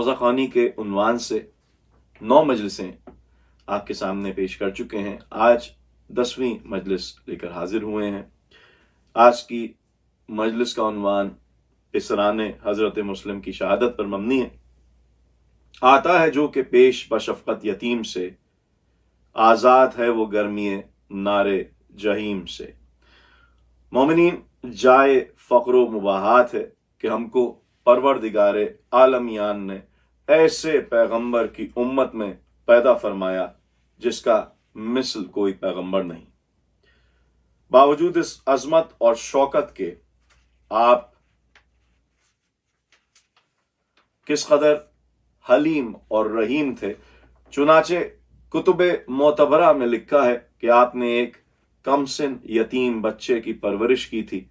روضہ خوانی کے عنوان سے 9 مجلسیں آپ کے سامنے پیش کر چکے ہیں. آج 10ویں مجلس لے کر حاضر ہوئے ہیں. آج کی مجلس کا عنوان پسران حضرت مسلم کی شہادت پر مبنی ہے. آتا ہے جو کہ پیش بشفقت یتیم سے، آزاد ہے وہ گرمی نارے جہیم سے. مومنین، جائے فقر و مباحات ہے کہ ہم کو پروردگار عالمیان نے ایسے پیغمبر کی امت میں پیدا فرمایا جس کا مثل کوئی پیغمبر نہیں. باوجود اس عظمت اور شوکت کے آپ کس قدر حلیم اور رحیم تھے. چنانچہ کتب معتبرہ میں لکھا ہے کہ آپ نے ایک کم سن یتیم بچے کی پرورش کی تھی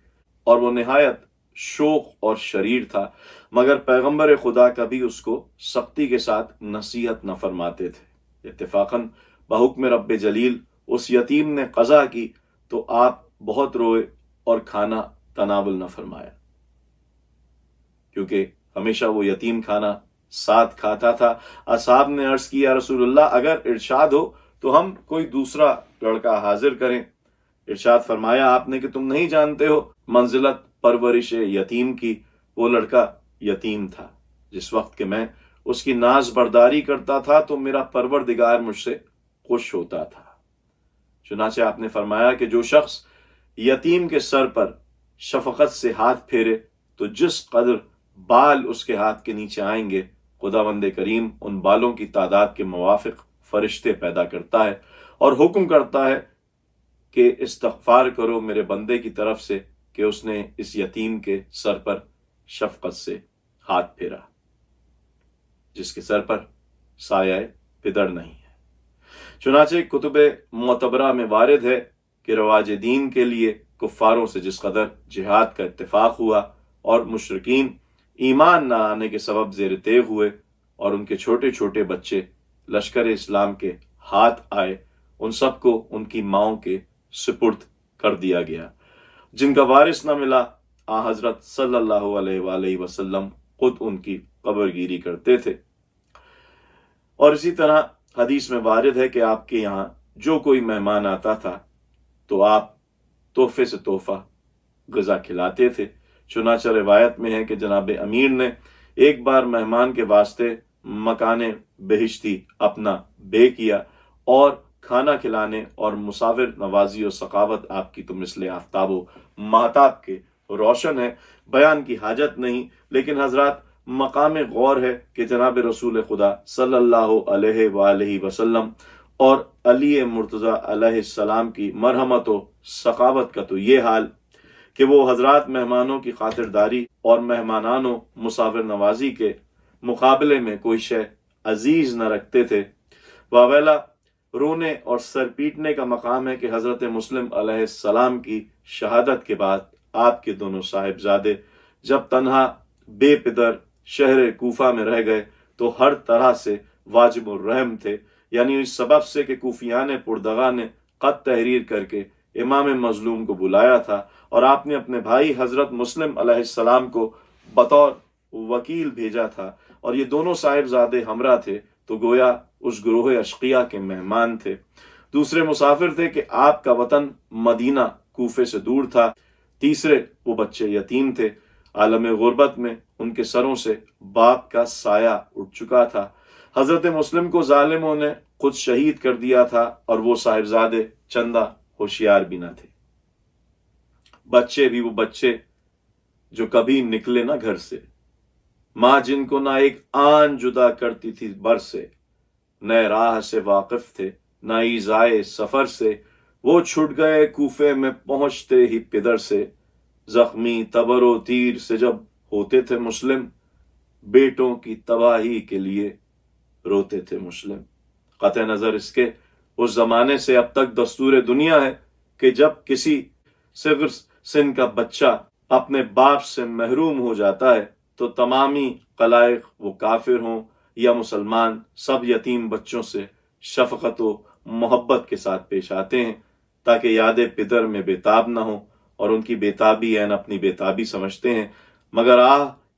اور وہ نہایت شوخ اور شریر تھا، مگر پیغمبر خدا کبھی اس کو سختی کے ساتھ نصیحت نہ فرماتے تھے. اتفاقاً بحکم رب جلیل اس یتیم نے قضا کی تو آپ بہت روئے اور کھانا تناول نہ فرمایا، کیونکہ ہمیشہ وہ یتیم کھانا ساتھ کھاتا تھا. اصحاب نے عرض کیا، یا رسول اللہ، اگر ارشاد ہو تو ہم کوئی دوسرا لڑکا حاضر کریں. ارشاد فرمایا آپ نے کہ تم نہیں جانتے ہو منزلت پرورش یتیم کی. وہ لڑکا یتیم تھا. جس وقت کہ میں اس کی ناز برداری کرتا تھا تو میرا پروردگار مجھ سے خوش ہوتا تھا. چنانچہ آپ نے فرمایا کہ جو شخص یتیم کے سر پر شفقت سے ہاتھ پھیرے تو جس قدر بال اس کے ہاتھ کے نیچے آئیں گے، خداوند کریم ان بالوں کی تعداد کے موافق فرشتے پیدا کرتا ہے اور حکم کرتا ہے کہ استغفار کرو میرے بندے کی طرف سے کہ اس نے اس یتیم کے سر پر شفقت سے ہاتھ پھیرا، جس کے سر پر سایہ پدر نہیں ہے. چنانچہ کتب معتبرہ میں وارد ہے کہ رواج دین کے لیے کفاروں سے جس قدر جہاد کا اتفاق ہوا اور مشرکین ایمان نہ آنے کے سبب زیر تیغ ہوئے اور ان کے چھوٹے چھوٹے بچے لشکر اسلام کے ہاتھ آئے، ان سب کو ان کی ماؤں کے سپرد کر دیا گیا. جن کا وارث نہ ملا، حضرت صلی اللہ علیہ وآلہ وسلم خود ان کی قبر گیری کرتے تھے. اور اسی طرح حدیث میں وارد ہے کہ آپ کے یہاں جو کوئی مہمان آتا تھا تو آپ تحفے سے تحفہ غذا کھلاتے تھے. چنانچہ روایت میں ہے کہ جناب امیر نے ایک بار مہمان کے واسطے مکان بہشتی اپنا بے کیا اور کھانا کھلانے اور مساور نوازی و سخاوت آپ کی تو مثل آفتاب و مہتاب کے روشن ہے، بیان کی حاجت نہیں. لیکن حضرات، مقام غور ہے کہ جناب رسول خدا صلی اللہ علیہ وآلہ وسلم اور علی مرتضیٰ علیہ السلام کی مرحمت و سخاوت کا تو یہ حال کہ وہ حضرات مہمانوں کی خاطرداری اور مہمانان و مساور نوازی کے مقابلے میں کوئی شے عزیز نہ رکھتے تھے. واویلا، رونے اور سر پیٹنے کا مقام ہے کہ حضرت مسلم علیہ السلام کی شہادت کے بعد آپ کے دونوں صاحبزادے جب تنہا بے پدر شہر کوفہ میں رہ گئے تو ہر طرح سے واجب الرحم تھے، یعنی اس سبب سے کہ کوفیان پردغا نے خط تحریر کر کے امام مظلوم کو بلایا تھا اور آپ نے اپنے بھائی حضرت مسلم علیہ السلام کو بطور وکیل بھیجا تھا اور یہ دونوں صاحبزادے ہمراہ تھے تو گویا اس گروہ اشقیاء کے مہمان تھے. دوسرے مسافر تھے کہ آپ کا وطن مدینہ کوفے سے دور تھا. تیسرے وہ بچے یتیم تھے. عالم غربت میں ان کے سروں سے باپ کا سایہ اٹھ چکا تھا. حضرت مسلم کو ظالموں نے خود شہید کر دیا تھا اور وہ صاحبزادے چندہ ہوشیار بھی نہ تھے. بچے بھی وہ بچے جو کبھی نکلے نہ گھر سے، ماں جن کو نہ ایک آن جدا کرتی تھی بر سے، نئے راہ سے واقف تھے نہ ایذائے سفر سے. وہ چھٹ گئے کوفے میں پہنچتے ہی پدر سے، زخمی تبر و تیر سے جب ہوتے تھے مسلم، بیٹوں کی تباہی کے لیے روتے تھے مسلم. قطع نظر اس کے اس زمانے سے اب تک دستور دنیا ہے کہ جب کسی صغر سن کا بچہ اپنے باپ سے محروم ہو جاتا ہے تو تمامی خلائق، وہ کافر ہوں یا مسلمان، سب یتیم بچوں سے شفقت و محبت کے ساتھ پیش آتے ہیں تاکہ یاد پدر میں بےتاب نہ ہوں اور ان کی بےتابی عین اپنی بےتابی سمجھتے ہیں. مگر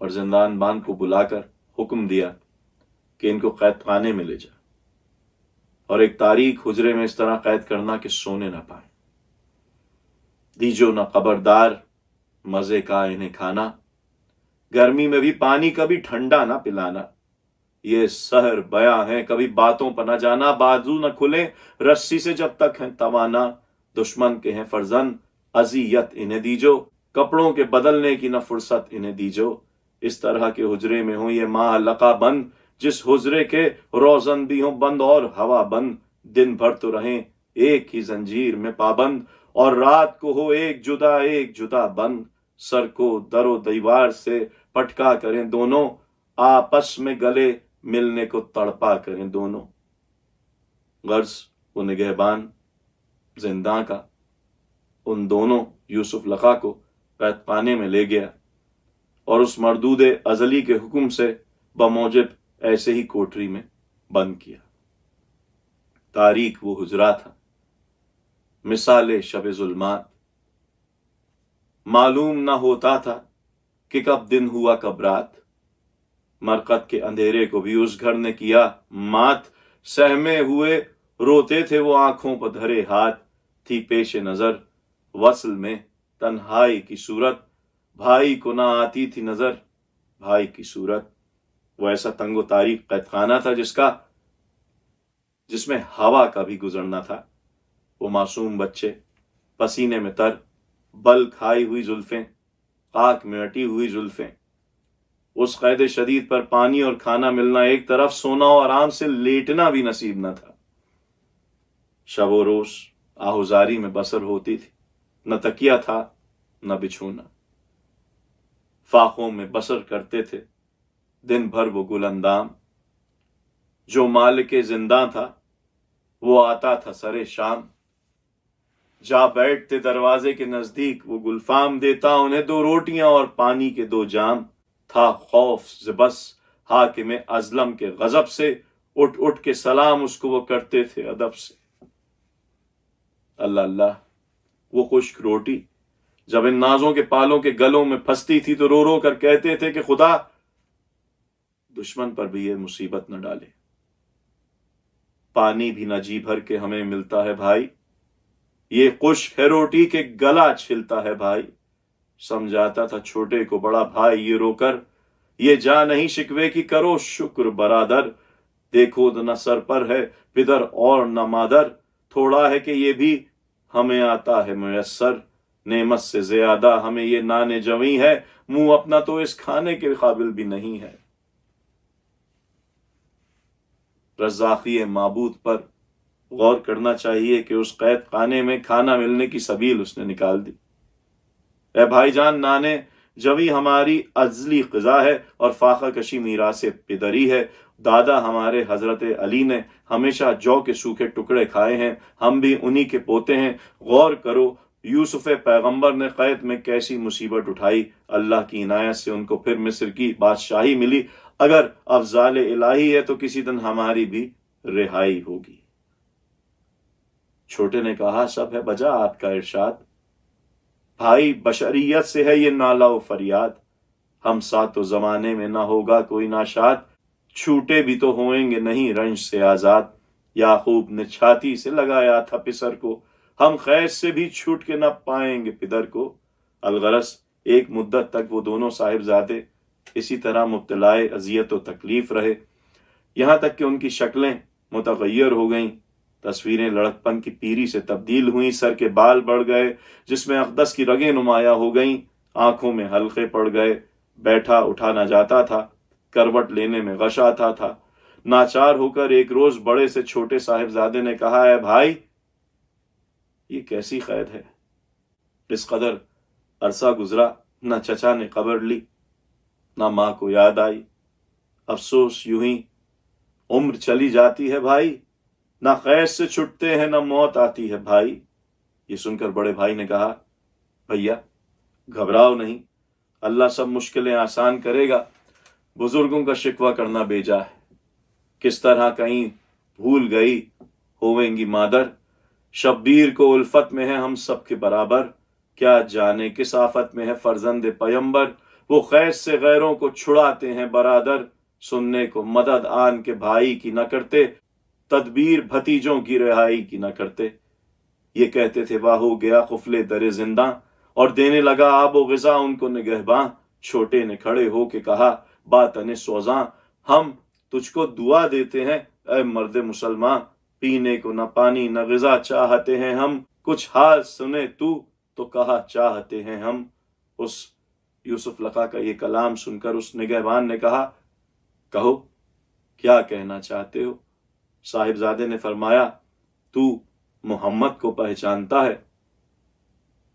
اور زندان بان کو بلا کر حکم دیا کہ ان کو قید خانے میں لے جا اور ایک تاریک حجرے میں اس طرح قید کرنا کہ سونے نہ پائیں. دیجو نہ خبردار مزے کا انہیں کھانا، گرمی میں بھی پانی کبھی ٹھنڈا نہ پلانا. یہ سحر بیاں ہیں کبھی باتوں پر نہ جانا، بازو نہ کھلے رسی سے جب تک ہیں توانا. دشمن کے ہیں فرزند اذیت انہیں دیجو، کپڑوں کے بدلنے کی نہ فرصت انہیں دیجو. اس طرح کے حجرے میں ہوں یہ معلقہ بند، جس حجرے کے روزن بھی ہوں بند اور ہوا بند. دن بھر تو رہیں ایک ہی زنجیر میں پابند، اور رات کو ہو ایک جدا بند. سر کو در و دیوار سے پٹکا کریں دونوں، آپس میں گلے ملنے کو تڑپا کریں دونوں. غرض وہ نگہبان زنداں کا ان دونوں یوسف لقا کو قید خانے میں لے گیا اور اس مردود ازلی کے حکم سے بموجب ایسے ہی کوٹری میں بند کیا. تاریک وہ حجرا تھا، مثال شب ظلمات، معلوم نہ ہوتا تھا کہ کب دن ہوا کب رات. مرقد کے اندھیرے کو بھی اس گھر نے کیا مات، سہمے ہوئے روتے تھے وہ آنکھوں پر دھرے ہاتھ. تھی پیش نظر وصل میں تنہائی کی صورت، بھائی کو نہ آتی تھی نظر بھائی کی صورت. وہ ایسا تنگ و تاریک قید خانہ تھا جس میں ہوا کا بھی گزرنا تھا. وہ معصوم بچے پسینے میں تر، بل کھائی ہوئی زلفیں، خاک میں اٹی ہوئی زلفیں. اس قید شدید پر پانی اور کھانا ملنا ایک طرف، سونا اور آرام سے لیٹنا بھی نصیب نہ تھا. شب و روز آہوزاری میں بسر ہوتی تھی، نہ تکیہ تھا نہ بچھونا. فاقوں میں بسر کرتے تھے دن بھر وہ گل اندام. جو مالک زنداں تھا وہ آتا تھا سر شام. جا بیٹھتے دروازے کے نزدیک وہ گلفام، دیتا انہیں 2 روٹیاں اور پانی کے 2 جام. تھا خوف زبس حاکم ازلم کے غضب سے، اٹھ اٹھ کے سلام اس کو وہ کرتے تھے ادب سے. اللہ اللہ وہ خشک روٹی جب ان نازوں کے پالوں کے گلوں میں پھنستی تھی تو رو رو کر کہتے تھے کہ خدا دشمن پر بھی یہ مصیبت نہ ڈالے. پانی بھی نہ جی بھر کے ہمیں ملتا ہے بھائی، یہ خشک ہے روٹی کے گلا چھلتا ہے بھائی. سمجھاتا تھا چھوٹے کو بڑا بھائی یہ رو کر، یہ جا نہیں شکوے کی کرو شکر برادر. دیکھو نہ سر پر ہے پدر اور نہ مادر، تھوڑا ہے کہ یہ بھی ہمیں آتا ہے میسر. نعمت سے زیادہ ہمیں یہ نان جویں ہے، منہ اپنا تو اس کھانے کے قابل بھی نہیں ہے. رزاقی معبود پر غور کرنا چاہیے کہ اس قید خانے میں کھانا ملنے کی سبیل اس نے نکال دی. اے بھائی جان، نانے جوی ہماری ازلی غذا ہے اور فاقہ کشی میراث پدری ہے. دادا ہمارے حضرت علی نے ہمیشہ جو کے سوکھے ٹکڑے کھائے ہیں، ہم بھی انہی کے پوتے ہیں. غور کرو یوسف پیغمبر نے قید میں کیسی مصیبت اٹھائی، اللہ کی عنایت سے ان کو پھر مصر کی بادشاہی ملی. اگر افضال الہی ہے تو کسی دن ہماری بھی رہائی ہوگی. چھوٹے نے کہا سب ہے بجا آپ کا ارشاد، بھائی بشریت سے ہے یہ نالہ و فریاد. ہم ساتھ تو زمانے میں نہ ہوگا کوئی ناشاد، چھوٹے بھی تو ہوئیں گے نہیں رنج سے آزاد. یعقوب نے چھاتی سے لگایا تھا پسر کو، ہم خیز سے بھی چھوٹ کے نہ پائیں گے پدر کو. الغرض ایک مدت تک وہ دونوں صاحبزادے اسی طرح مبتلا اذیت و تکلیف رہے، یہاں تک کہ ان کی شکلیں متغیر ہو گئیں، تصویریں لڑکپن کی پیری سے تبدیل ہوئیں، سر کے بال بڑھ گئے جس میں اقدس کی رگیں نمایاں ہو گئیں، آنکھوں میں حلقے پڑ گئے، بیٹھا اٹھا نہ جاتا تھا، کروٹ لینے میں غش آتا تھا. ناچار ہو کر ایک روز بڑے سے چھوٹے صاحبزادے نے کہا اے بھائی یہ کیسی قید ہے. اس قدر عرصہ گزرا، نہ چچا نے خبر لی نہ ماں کو یاد آئی. افسوس یوں ہی عمر چلی جاتی ہے بھائی، نہ قید سے چھٹتے ہیں نہ موت آتی ہے بھائی. یہ سن کر بڑے بھائی نے کہا بھیا گھبراؤ نہیں، اللہ سب مشکلیں آسان کرے گا. بزرگوں کا شکوہ کرنا بیجا ہے، کس طرح کہیں بھول گئی ہوئیں گی مادر. شبیر کو الفت میں ہے ہم سب کے برابر، کیا جانے کس آفت میں ہے فرزند پیمبر. وہ خیر سے غیروں کو چھڑاتے ہیں برادر، سننے کو مدد آن کے بھائی کی نہ کرتے، تدبیر بھتیجوں کی رہائی کی نہ کرتے۔ یہ کہتے تھے واہ ہو گیا قفلے در زنداں، اور دینے لگا آب و غذا ان کو نگہباں۔ چھوٹے نے کھڑے ہو کے کہا باتن سوزاں، ہم تجھ کو دعا دیتے ہیں اے مرد مسلمان، پینے کو نہ پانی نہ غذا چاہتے ہیں ہم، کچھ حال سنے تو کہا چاہتے ہیں ہم۔ اس یوسف لقا کا یہ کلام سن کر اس نگہبان نے کہا کہو کیا کہنا چاہتے ہو؟ صاحبزادے نے فرمایا تو محمد کو پہچانتا ہے؟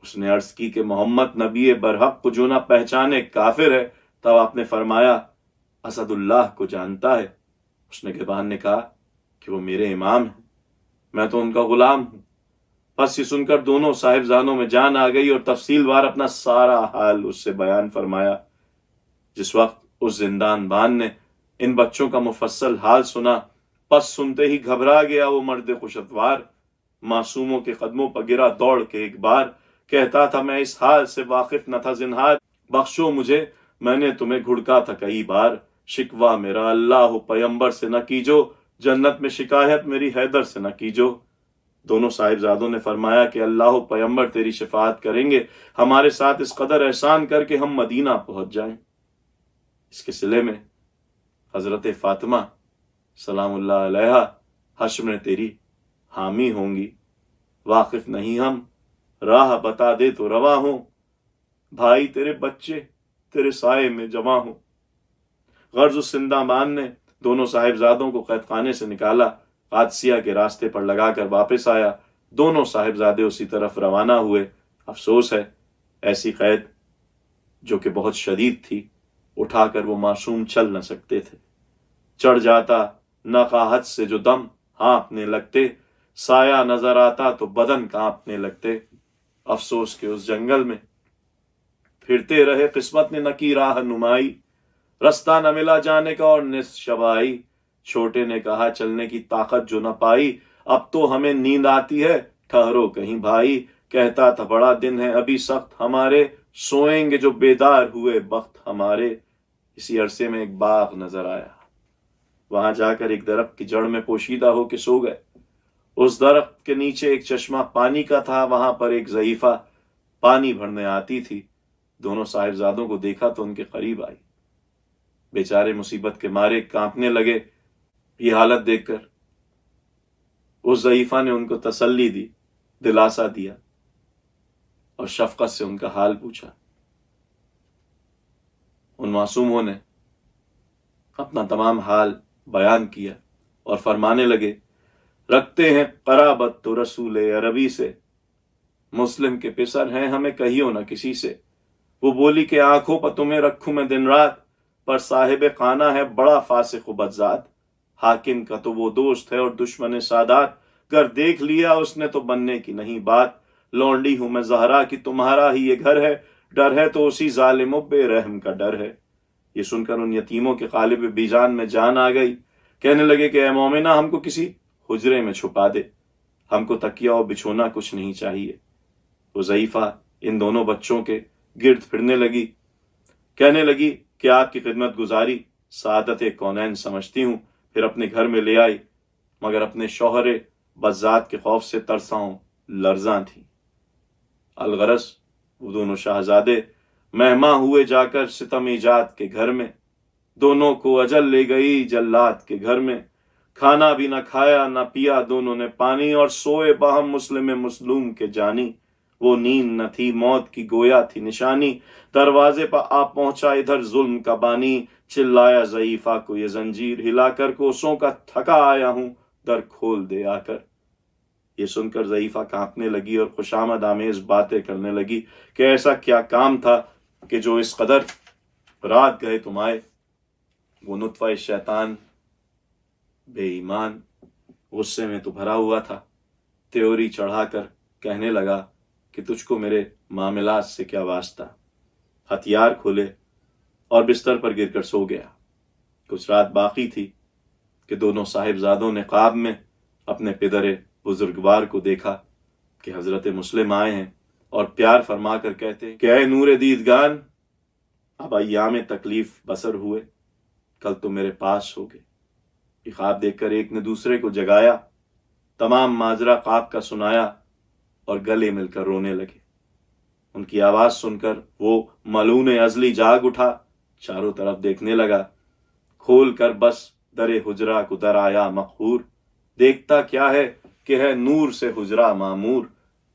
اس نے عرض کی کہ محمد نبی برحق کو جو نہ پہچانے کافر ہے۔ تب آپ نے فرمایا اسد اللہ کو جانتا ہے؟ اس نگہبان نے کہا کہ وہ میرے امام ہیں، میں تو ان کا غلام ہوں۔ بس یہ سن کر دونوں صاحبزادوں میں جان آ گئی اور تفصیل وار اپنا سارا حال اس سے بیان فرمایا۔ جس وقت اس زندان بان نے ان بچوں کا مفصل حال سنا، پس سنتے ہی گھبرا گیا وہ مرد خوشتوار، معصوموں کے قدموں پر گرا دوڑ کے ایک بار، کہتا تھا میں اس حال سے واقف نہ تھا زنہار، بخشو مجھے میں نے تمہیں گھڑکا تھا کئی بار، شکوہ میرا اللہ پیمبر سے نہ کیجو، جنت میں شکایت میری حیدر سے نہ کیجو۔ دونوں صاحبزادوں نے فرمایا کہ اللہ پیمبر تیری شفاعت کریں گے، ہمارے ساتھ اس قدر احسان کر کے ہم مدینہ پہنچ جائیں۔ اس کے صلے میں حضرت فاطمہ سلام اللہ علیہا حشر میں تیری حامی ہوں گی، واقف نہیں ہم، راہ بتا دے تو رواں ہوں، بھائی تیرے بچے تیرے سائے میں جمع ہوں۔ غرض اس زندہ مان نے دونوں صاحبزادوں کو قید خانے سے نکالا، قادسیہ کے راستے پر لگا کر واپس آیا۔ دونوں صاحبزادے اسی طرف روانہ ہوئے۔ افسوس ہے ایسی قید جو کہ بہت شدید تھی، اٹھا کر وہ معصوم چل نہ سکتے تھے۔ چڑھ جاتا نقاہت سے جو دم ہانپنے لگتے، سایہ نظر آتا تو بدن کانپنے لگتے۔ افسوس کہ اس جنگل میں پھرتے رہے قسمت نے نہ کی راہ نمائی، رستہ نہ ملا جانے کا اور نصف شب آئی۔ چھوٹے نے کہا چلنے کی طاقت جو نہ پائی، اب تو ہمیں نیند آتی ہے ٹھہرو کہیں بھائی، کہتا تھا بڑا دن ہے ابھی سخت ہمارے، سوئیں گے جو بیدار ہوئے بخت ہمارے۔ اسی عرصے میں ایک باغ نظر آیا، وہاں جا کر ایک درخت کی جڑ میں پوشیدہ ہو کے سو گئے۔ اس درخت کے نیچے ایک چشمہ پانی کا تھا، وہاں پر ایک ضعیفہ پانی بھرنے آتی تھی۔ دونوں صاحبزادوں کو دیکھا تو ان کے قریب آئی، بیچارے مصیبت کے مارے کانپنے لگے۔ یہ حالت دیکھ کر اس ضعیفہ نے ان کو تسلی دی، دلاسا دیا اور شفقت سے ان کا حال پوچھا۔ ان معصوموں نے اپنا تمام حال بیان کیا اور فرمانے لگے رکھتے ہیں قرابت تو رسول عربی سے، مسلم کے پسر ہیں ہمیں کہیو نہ کسی سے۔ وہ بولی کہ آنکھوں پر تمہیں رکھوں میں دن رات، پر صاحب خانہ ہے بڑا فاسق و بدذات، حاکم کا تو وہ دوست ہے اور دشمن سادات، گر دیکھ لیا اس نے تو بننے کی نہیں بات، لونڈی ہوں میں زہرا کی تمہارا ہی یہ گھر ہے، ڈر ہے تو اسی ظالم و بے رحم کا ڈر ہے۔ یہ سن کر ان یتیموں کے قالب بیجان میں جان آ گئی، کہنے لگے کہ اے مومنہ ہم کو کسی حجرے میں چھپا دے، ہم کو تکیہ و بچھونا کچھ نہیں چاہیے۔ وہ ضعیفہ ان دونوں بچوں کے گرد پھرنے لگی، کہنے لگی کہ آپ کی خدمت گزاری سعادت کونین سمجھتی ہوں، پھر اپنے گھر میں لے آئی، مگر اپنے شوہر بذات کے خوف سے ترساں لرزاں تھی۔ الغرض وہ دونوں شہزادے مہماں ہوئے جا کر ستم ایجاد کے گھر میں، دونوں کو اجل لے گئی جلات کے گھر میں، کھانا بھی نہ کھایا نہ پیا دونوں نے پانی، اور سوئے باہم مسلم مظلوم کے جانی۔ وہ نیند نہ تھی موت کی گویا تھی نشانی، دروازے پر آ پہنچا ادھر ظلم کا بانی، چلایا ضعیفہ کو یہ زنجیر ہلا کر، کوسوں کا تھکا آیا ہوں در کھول دے آ کر۔ یہ سن کر ضعیفہ کانپنے لگی اور خوشامد آمیز باتیں کرنے لگی کہ ایسا کیا کام تھا کہ جو اس قدر رات گئے تم آئے؟ وہ نطفہ شیطان بے ایمان غصے میں تو بھرا ہوا تھا، تیوری چڑھا کر کہنے لگا کہ تجھ کو میرے معاملات سے کیا واسطہ، ہتھیار کھولے اور بستر پر گر کر سو گیا۔ کچھ رات باقی تھی کہ دونوں صاحبزادوں نے خواب میں اپنے پدر بزرگوار کو دیکھا کہ حضرت مسلم آئے ہیں اور پیار فرما کر کہتے ہیں کہ اے نور دیدگان، اب ایام تکلیف بسر ہوئے، کل تو میرے پاس ہو گئے۔ یہ خواب دیکھ کر ایک نے دوسرے کو جگایا، تمام ماجرا خواب کا سنایا اور گلے مل کر رونے لگے۔ ان کی آواز سن کر وہ ملعون ازلی جاگ اٹھا، چاروں طرف دیکھنے لگا، کھول کر بس در حجرہ کو در آیا مقہور۔ دیکھتا کیا ہے کہ ہے نور سے حجرہ معمور،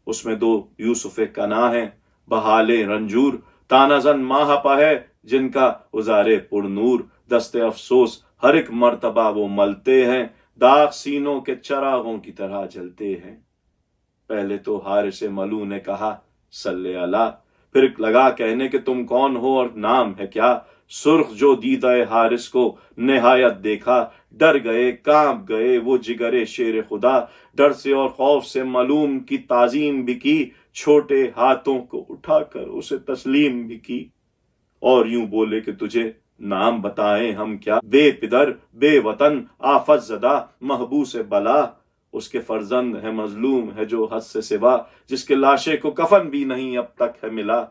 اس میں دو یوسف کنا ہیں بحال رنجور، تانہ زن ماہ پہ ہے جن کا ازارے پر نور، دست افسوس ہر ایک مرتبہ وہ ملتے ہیں، داغ سینوں کے چراغوں کی طرح جلتے ہیں۔ پہلے تو حارث ملعون نے کہا صلی اللہ، پھر لگا کہنے کہ تم کون ہو اور نام ہے کیا؟ سرخ جو دیدہ حارث کو نہایت دیکھا، ڈر گئے کانپ گئے وہ جگر شیر خدا، ڈر سے اور خوف سے ملعون کی تعظیم بھی کی، چھوٹے ہاتھوں کو اٹھا کر اسے تسلیم بھی کی، اور یوں بولے کہ تجھے نام بتائیں ہم کیا، بے پدر بے وطن آفت زدہ محبوس بلا، اس کے فرزند ہے مظلوم ہے جو حد سے سوا، جس کے لاشے کو کفن بھی نہیں اب تک ہے ملا،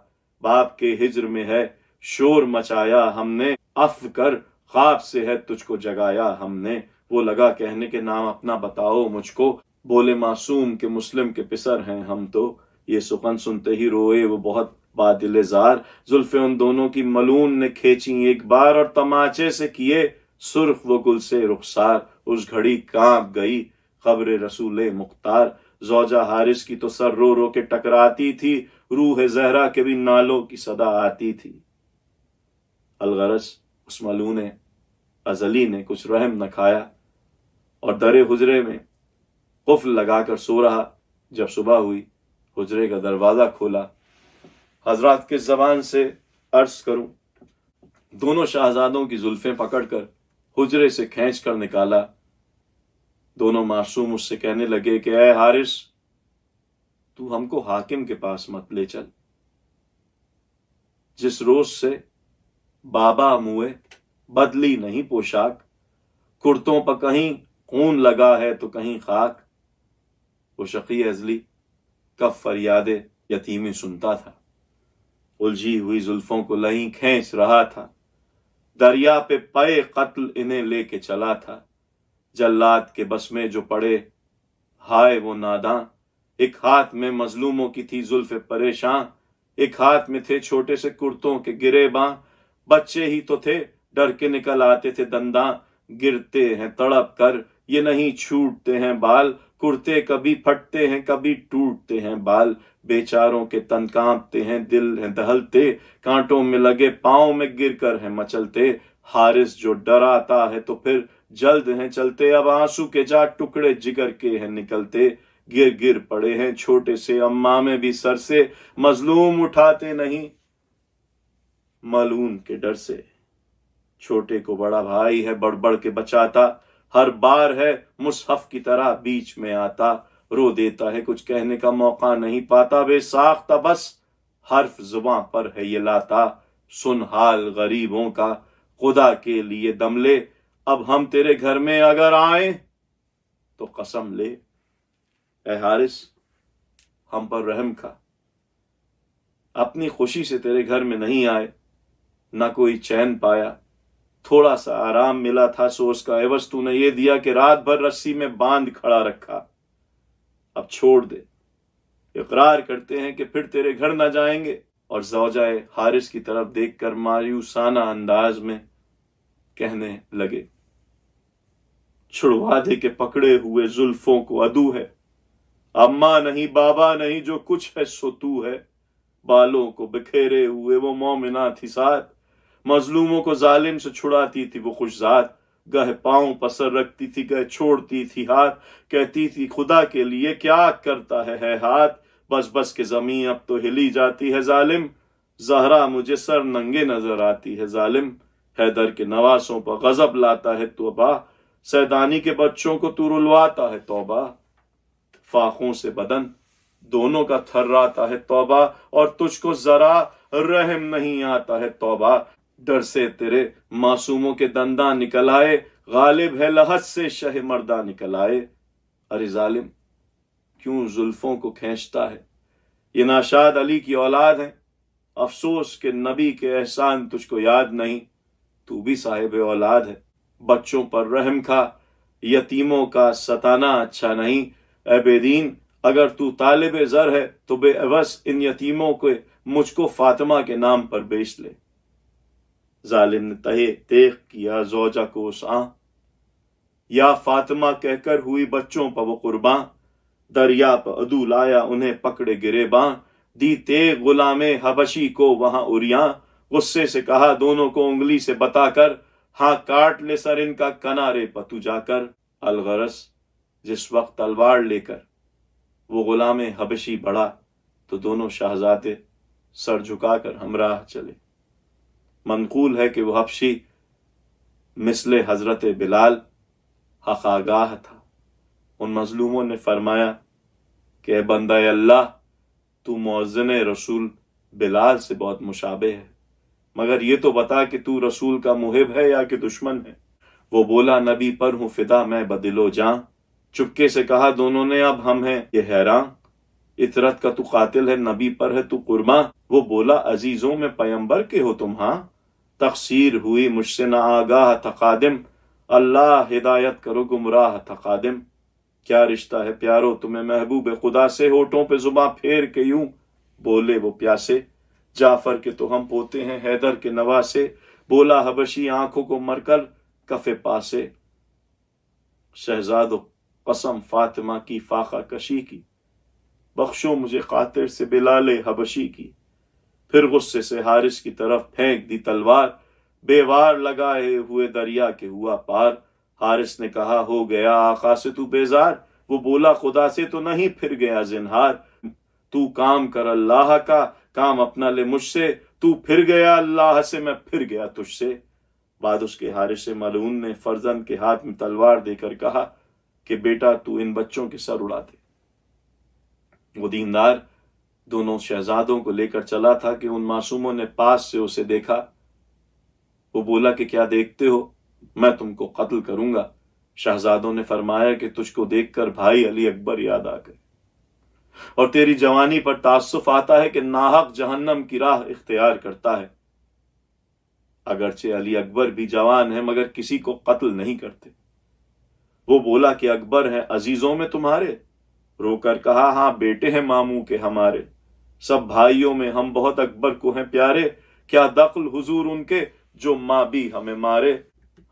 باپ کے ہجر میں ہے شور مچایا ہم نے، عفو کر خواب سے ہے تجھ کو جگایا ہم نے۔ وہ لگا کہنے کے نام اپنا بتاؤ مجھ کو، بولے معصوم کے مسلم کے پسر ہیں ہم تو۔ یہ سخن سنتے ہی روئے وہ بہت بادل زار، زلفیں ان دونوں کی ملعون نے کھینچی ایک بار، اور تماچے سے کیے سرخ وہ گل سے رخسار، اس گھڑی کانپ گئی قبر رسول مختار، زوجہ حارث کی تو سر رو رو کے ٹکراتی تھی، روح زہرا کے بھی نالوں کی صدا آتی تھی۔ الغرض اس ملعون ازلی نے کچھ رحم نہ کھایا اور در حجرے میں قفل لگا کر سو رہا۔ جب صبح ہوئی حجرے کا دروازہ کھولا، حضرات کے زبان سے عرض کروں، دونوں شہزادوں کی زلفیں پکڑ کر حجرے سے کھینچ کر نکالا۔ دونوں معصوم اس سے کہنے لگے کہ اے حارث، تو ہم کو حاکم کے پاس مت لے چل، جس روز سے بابا موئے بدلی نہیں پوشاک، کرتوں پر کہیں خون لگا ہے تو کہیں خاک۔ وہ شقی ازلی کب فریاد یتیمی سنتا تھا، الجھی ہوئی زلفوں کو لہیں کھینچ رہا تھا، دریا پہ پے قتل انہیں لے کے چلا تھا، جلات کے بس میں جو پڑے ہائے وہ ناداں، ایک ہاتھ میں مظلوموں کی تھی زلف پریشان، ایک ہاتھ میں تھے چھوٹے سے کرتوں کے گرے باں، بچے ہی تو تھے ڈر کے نکل آتے تھے دنداں، گرتے ہیں تڑپ کر یہ نہیں چھوٹتے ہیں بال، کرتے کبھی پھٹتے ہیں کبھی ٹوٹتے ہیں بال، بیچاروں کے تن کانپتے ہیں دل ہیں دہلتے، کانٹوں میں لگے پاؤں میں گر کر ہیں مچلتے، حارث جو ڈراتا ہے تو پھر جلد ہیں چلتے، اب آنسو کے جا ٹکڑے جگر کے ہیں نکلتے، گر گر پڑے ہیں چھوٹے سے امامے بھی سر سے، مظلوم اٹھاتے نہیں ملعون کے ڈر سے، چھوٹے کو بڑا بھائی ہے بڑھ بڑھ کے بچاتا، ہر بار ہے مصحف کی طرح بیچ میں آتا، رو دیتا ہے کچھ کہنے کا موقع نہیں پاتا، بے ساختہ بس حرف زباں پر ہے یہ لاتا، سن حال غریبوں کا خدا کے لیے دم لے، اب ہم تیرے گھر میں اگر آئیں تو قسم لے، اے حارث ہم پر رحم کھا، اپنی خوشی سے تیرے گھر میں نہیں آئے، نہ کوئی چین پایا، تھوڑا سا آرام ملا تھا سو اس کا عوض تو نے یہ دیا کہ رات بھر رسی میں باندھ کھڑا رکھا، اب چھوڑ دے، اقرار کرتے ہیں کہ پھر تیرے گھر نہ جائیں گے۔ اور زوجہ حارث کی طرف دیکھ کر مایوسانہ انداز میں کہنے لگے، چھڑوا دے کے پکڑے ہوئے زلفوں کو عدو ہے، اماں نہیں بابا نہیں جو کچھ ہے سو تو ہے، بالوں کو بکھیرے ہوئے وہ مومنہ تھی ساتھ، مظلوموں کو ظالم سے چھڑاتی تھی وہ خوش ذات، گہ پاؤں پسر رکھتی تھی گہ چھوڑتی تھی ہاتھ، کہتی تھی خدا کے لیے کیا کرتا ہے ہاتھ، بس بس کے زمین اب تو ہلی جاتی ہے ظالم، زہرا مجھے سر ننگے نظر آتی ہے ظالم، حیدر کے نواسوں پر غضب لاتا ہے توبہ، سیدانی کے بچوں کو تو رلواتا ہے توبہ، فاخوں سے بدن دونوں کا تھراتا ہے توبہ، اور تجھ کو ذرا رحم نہیں آتا ہے توبہ، ڈر سے تیرے معصوموں کے دنداں نکل آئے، غالب ہے لحد سے شہ مردہ نکل آئے۔ ارے ظالم کیوں زلفوں کو کھینچتا ہے، یہ ناشاد علی کی اولاد ہیں، افسوس کہ نبی کے احسان تجھ کو یاد نہیں، تو بھی صاحب اولاد ہے۔ بچوں پر رحم کھا، یتیموں کا ستانا اچھا نہیں۔ اے بے دین، اگر تو طالب زر ہے تو بے عوض ان یتیموں کو مجھ کو فاطمہ کے نام پر بیچ لے۔ ظالم نے تہے تیغ کیا زوجہ کو اس آن، یا فاطمہ کہہ کر ہوئی بچوں پہ وہ قرباں۔ دریا پہ عدو لایا انہیں پکڑے گریباں، دی تیغ غلام حبشی کو وہاں اریاں۔ غصے سے کہا دونوں کو انگلی سے بتا کر، ہاں کاٹ لے سر ان کا کنارے پہ تو جا کر۔ الغرض جس وقت تلوار لے کر وہ غلام حبشی بڑھا تو دونوں شہزادے سر جھکا کر ہمراہ چلے۔ منقول ہے کہ وہ حبشی مثل حضرت بلال حق آگاہ تھا۔ ان مظلوموں نے فرمایا کہ اے بندہ اللہ، تو مؤذن رسول بلال سے بہت مشابہ ہے، مگر یہ تو بتا کہ تو رسول کا محب ہے یا کہ دشمن ہے۔ وہ بولا نبی پر ہوں فدا میں بدل و جاں۔ چپکے سے کہا دونوں نے اب ہم ہیں یہ حیران، اطرت کا تو قاتل ہے نبی پر ہے تو قرباں۔ وہ بولا عزیزوں میں پیمبر کے ہو تم ہاں، تقصیر ہوئی مجھ سے نہ آگاہ تقادم، اللہ ہدایت کرو گمراہ تقادم۔ کیا رشتہ ہے پیارو تمہیں محبوب خدا سے، ہونٹوں پہ زباں پھیر کے یوں بولے وہ پیاسے۔ جعفر کے تو ہم پوتے ہیں حیدر کے نواسے، بولا حبشی آنکھوں کو مر کر کف پاسے۔ شہزادو قسم فاطمہ کی فاقہ کشی کی، بخشو مجھے خاطر سے بلال حبشی کی۔ پھر غصے سے حارث کی طرف پھینک دی تلوار، بے وار لگائے ہوئے دریا کے ہوا پار۔ حارث نے کہا ہو گیا آقا سے تو بیزار، وہ بولا خدا سے تو نہیں پھر گیا زنہار۔ تو کام کر اللہ کا، کام اپنا لے مجھ سے، تو پھر گیا اللہ سے میں پھر گیا تجھ سے۔ بعد اس کے حارث ملعون نے فرزند کے ہاتھ میں تلوار دے کر کہا کہ بیٹا تو ان بچوں کے سر اڑا دے۔ وہ دیندار دونوں شہزادوں کو لے کر چلا تھا کہ ان معصوموں نے پاس سے اسے دیکھا۔ وہ بولا کہ کیا دیکھتے ہو، میں تم کو قتل کروں گا۔ شہزادوں نے فرمایا کہ تجھ کو دیکھ کر بھائی علی اکبر یاد آ گئے، اور تیری جوانی پر تعصف آتا ہے کہ ناحق جہنم کی راہ اختیار کرتا ہے۔ اگرچہ علی اکبر بھی جوان ہے مگر کسی کو قتل نہیں کرتے۔ وہ بولا کہ اکبر ہیں عزیزوں میں تمہارے؟ رو کر کہا ہاں بیٹے ہیں ماموں کے ہمارے، سب بھائیوں میں ہم بہت اکبر کو ہیں پیارے۔ کیا دخل حضور ان کے جو ماں بھی ہمیں مارے،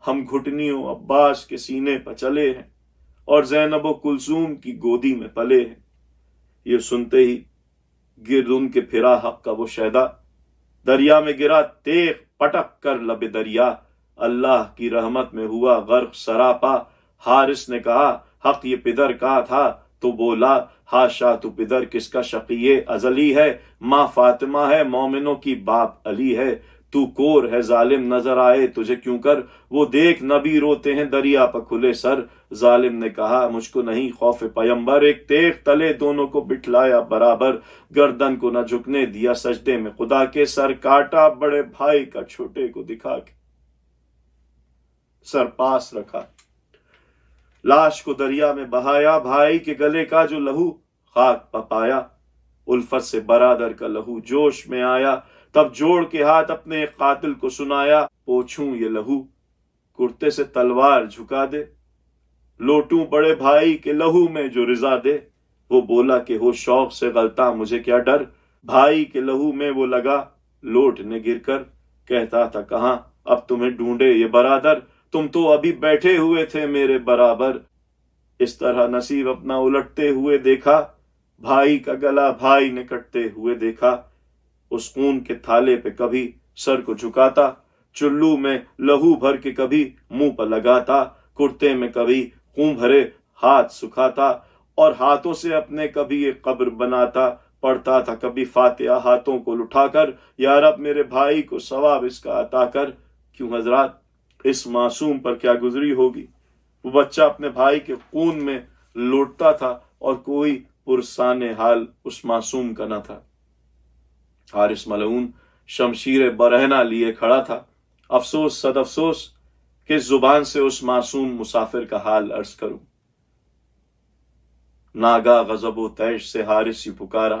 ہم گھٹنیوں عباس کے سینے پہ چلے ہیں اور زینب و کلثوم کی گودی میں پلے ہیں۔ یہ سنتے ہی گرد ان کے پھرا حق کا وہ شیدا، دریا میں گرا تیغ پٹک کر لب دریا، اللہ کی رحمت میں ہوا غرق سراپا۔ حارث نے کہا حق یہ پدر کا تھا، تو بولا ہاشا تو پدر کس کا شقی ازلی ہے، ماں فاطمہ ہے مومنوں کی باپ علی ہے۔ تو کور ہے ظالم نظر آئے تجھے کیوں کر، وہ دیکھ نبی روتے ہیں دریا پہ کھلے سر۔ ظالم نے کہا مجھ کو نہیں خوف پیمبر، ایک تیغ تلے دونوں کو بٹھلایا برابر، گردن کو نہ جھکنے دیا سجدے میں خدا کے، سر کاٹا بڑے بھائی کا چھوٹے کو دکھا کے، سر پاس رکھا لاش کو دریا میں بہایا، بھائی کے گلے کا جو لہو خاک پپایا، الفت سے برادر کا لہو جوش میں آیا، تب جوڑ کے ہاتھ اپنے ایک قاتل کو سنایا، پوچھوں یہ لہو کرتے سے تلوار جھکا دے، لوٹوں بڑے بھائی کے لہو میں جو رضا دے۔ وہ بولا کہ ہو شوق سے غلطاں مجھے کیا ڈر، بھائی کے لہو میں وہ لگا لوٹنے گر کر، کہتا تھا کہاں اب تمہیں ڈھونڈے یہ برادر، تم تو ابھی بیٹھے ہوئے تھے میرے برابر۔ اس طرح نصیب اپنا الٹتے ہوئے دیکھا، بھائی کا گلا بھائی نے کٹتے ہوئے دیکھا۔ اس خون کے تھالے پہ کبھی سر کو جھکاتا، چلو میں لہو بھر کے کبھی منہ پہ لگاتا، کرتے میں کبھی خون بھرے ہاتھ سکھاتا، اور ہاتھوں سے اپنے کبھی ایک قبر بناتا، پڑھتا تھا کبھی فاتحہ ہاتھوں کو لٹھا کر، یا رب میرے بھائی کو ثواب اس کا عطا کر۔ کیوں حضرات اس معصوم پر کیا گزری ہوگی، وہ بچہ اپنے بھائی کے خون میں لوٹتا تھا اور کوئی پرسان حال اس معصوم کا نہ تھا۔ حارث ملعون شمشیر برہنہ لیے کھڑا تھا، افسوس صد افسوس کہ زبان سے اس معصوم مسافر کا حال عرض کروں۔ ناگا غضب و طیش سے حارث ہی پکارا،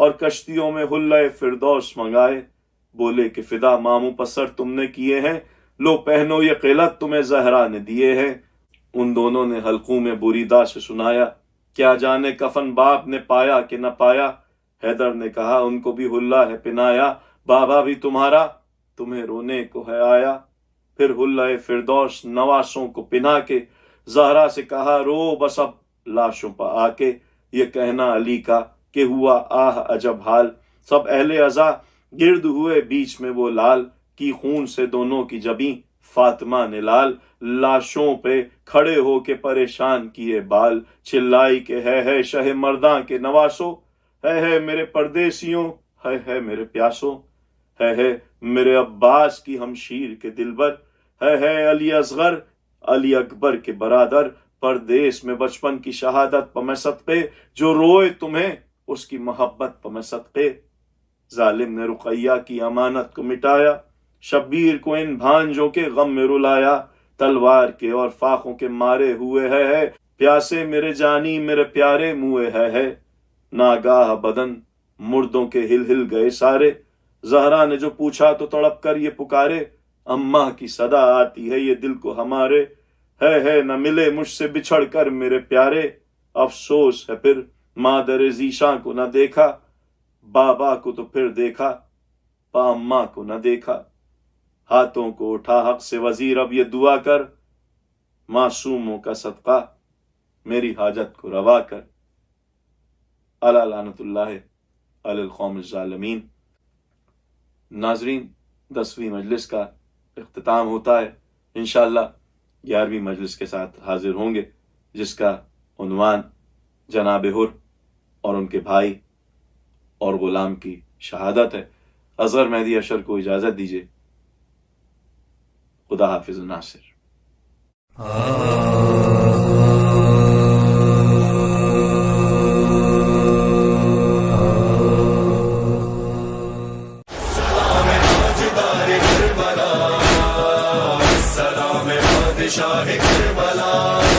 اور کشتیوں میں حلہ فردوس منگائے. بولے کہ فدا ماموں پسر تم نے کیے ہیں، لو پہنو یہ قلت تمہیں زہرا نے دیے ہیں. ان دونوں نے حلقوں میں بریدہ سے سنایا، کیا جانے کفن باپ نے پایا کہ نہ پایا. حیدر نے کہا ان کو بھی حلہ ہے پنایا، بابا بھی تمہارا تمہیں رونے کو ہے آیا. پھر حلہ فردوس نواسوں کو پہنا کے زہرا سے کہا رو بس اب لاشوں پہ آ کے. یہ کہنا علی کا کہ ہوا آہ عجب حال. سب اہل عزا گرد ہوئے بیچ میں وہ لال، کی خون سے دونوں کی جبیں فاطمہ نے لال. لاشوں پہ کھڑے ہو کے پریشان کیے بال، چلائی کہ ہے شہ مرداں کے نواسو، ہے میرے پردیسیوں، ہے میرے پیاسوں، ہے میرے عباس کی ہمشیر کے دلبر، ہے علی اصغر علی اکبر کے برادر. پردیس میں بچپن کی شہادت پہ میں صدقے، جو روئے تمہیں اس کی محبت پہ میں صدقے. ظالم نے رقیہ کی امانت کو مٹایا، شبیر کو ان بھانجوں کے غم میں رلایا. تلوار کے اور فاخوں کے مارے ہوئے ہے، پیاسے میرے جانی میرے پیارے موئے ہے. ناگاہ بدن مردوں کے ہل ہل گئے سارے. زہرا نے جو پوچھا تو تڑپ کر یہ پکارے، اماں کی صدا آتی ہے یہ دل کو ہمارے. ہے نہ ملے مجھ سے بچھڑ کر میرے پیارے. افسوس ہے پھر مادر ذیشاں کو نہ دیکھا، بابا کو تو پھر دیکھا پا اماں کو نہ دیکھا. ہاتھوں کو اٹھا حق سے وزیر اب یہ دعا کر، معصوموں کا صدقہ میری حاجت کو روا کر. الا لعنت اللہ علی القوم الظالمین. ناظرین، 10ویں مجلس کا اختتام ہوتا ہے. انشاءاللہ 11ویں مجلس کے ساتھ حاضر ہوں گے، جس کا عنوان جناب حر اور ان کے بھائی اور غلام کی شہادت ہے. اصغر مہدی اشر کو اجازت دیجیے. خدا حافظ الناصر. شاہ کربلا